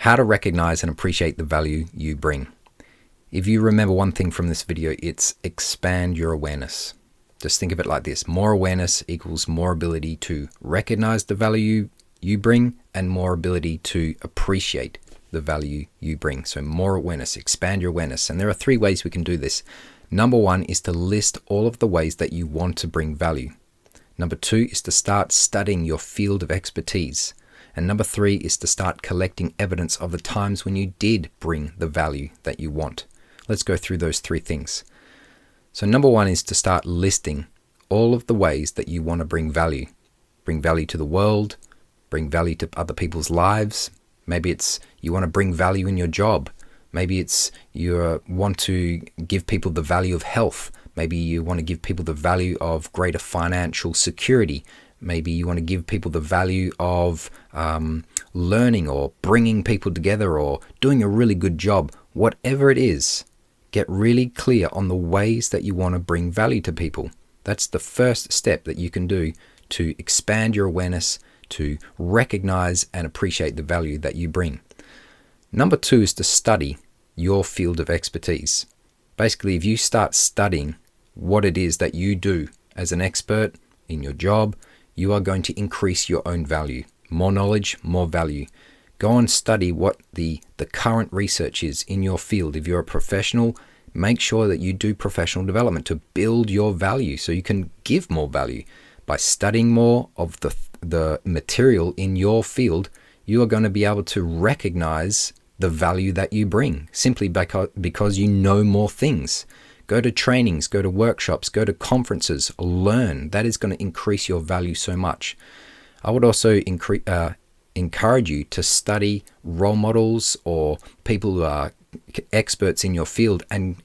how to recognize and appreciate the value you bring. If you remember one thing from this video, it's expand your awareness. Just think of it like this. More awareness equals more ability to recognize the value you bring and more ability to appreciate the value you bring. So more awareness, expand your awareness. And there are 3 ways we can do this. Number 1 is to list all of the ways that you want to bring value. Number 2 is to start studying your field of expertise. And number 3 is to start collecting evidence of the times when you did bring the value that you want. Let's go through those 3 things. So number 1 is to start listing all of the ways that you want to bring value. Bring value to the world, bring value to other people's lives. Maybe it's you want to bring value in your job. Maybe it's you want to give people the value of health. Maybe you want to give people the value of greater financial security. Maybe you want to give people the value of learning or bringing people together or doing a really good job. Whatever it is, get really clear on the ways that you want to bring value to people. That's the first step that you can do to expand your awareness, to recognize and appreciate the value that you bring. Number 2 is to study your field of expertise. Basically, if you start studying what it is that you do as an expert in your job, you are going to increase your own value. More knowledge, more value. Go and study what the current research is in your field. If you're a professional, make sure that you do professional development to build your value so you can give more value. By studying more of the material in your field, you are going to be able to recognize the value that you bring simply because you know more things. Go to trainings, go to workshops, go to conferences, learn. That is going to increase your value so much. I would also encourage you to study role models or people who are experts in your field and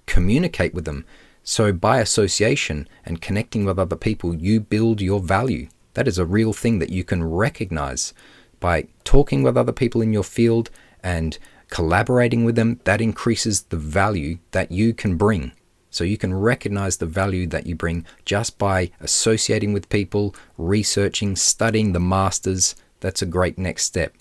communicate with them. So by association and connecting with other people, you build your value. That is a real thing that you can recognize. By talking with other people in your field and collaborating with them, that increases the value that you can bring. So you can recognize the value that you bring just by associating with people, researching, studying the masters. That's a great next step.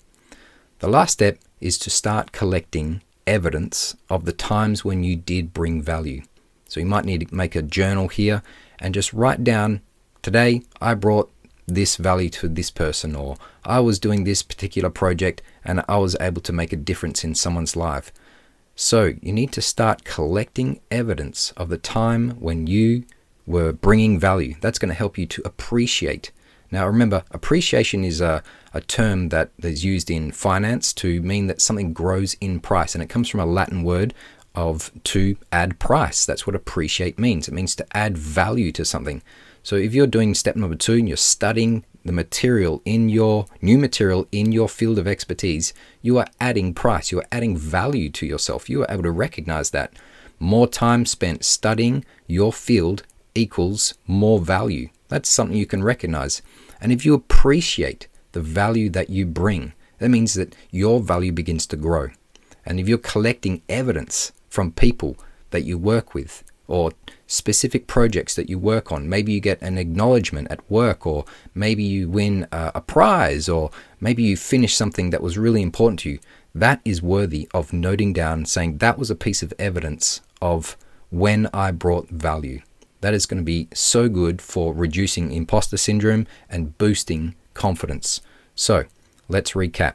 The last step is to start collecting evidence of the times when you did bring value. So you might need to make a journal here and just write down, today I brought this value to this person, or I was doing this particular project and I was able to make a difference in someone's life. So you need to start collecting evidence of the time when you were bringing value. That's going to help you to appreciate. Now remember, appreciation is a term that is used in finance to mean that something grows in price, and it comes from a Latin word of to add price. That's what appreciate means. It means to add value to something. So if you're doing step number 2 and you're studying the material in your new material in your field of expertise, you are adding price. You are adding value to yourself. You are able to recognize that more time spent studying your field equals more value. That's something you can recognize. And if you appreciate the value that you bring, that means that your value begins to grow. And if you're collecting evidence from people that you work with or specific projects that you work on, maybe you get an acknowledgement at work, or maybe you win a prize, or maybe you finish something that was really important to you, that is worthy of noting down, saying that was a piece of evidence of when I brought value. That is going to be so good for reducing imposter syndrome and boosting confidence. So let's recap.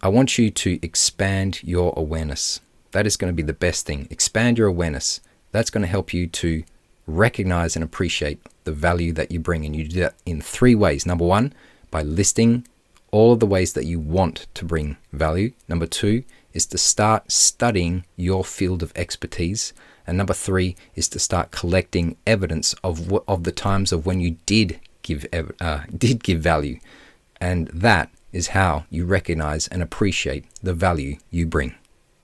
I want you to expand your awareness. That is going to be the best thing. Expand your awareness. That's going to help you to recognize and appreciate the value that you bring. And you do that in 3 ways. Number 1, by listing all of the ways that you want to bring value. Number 2 is to start studying your field of expertise. And number 3 is to start collecting evidence of the times of when you did give value. And that is how you recognize and appreciate the value you bring.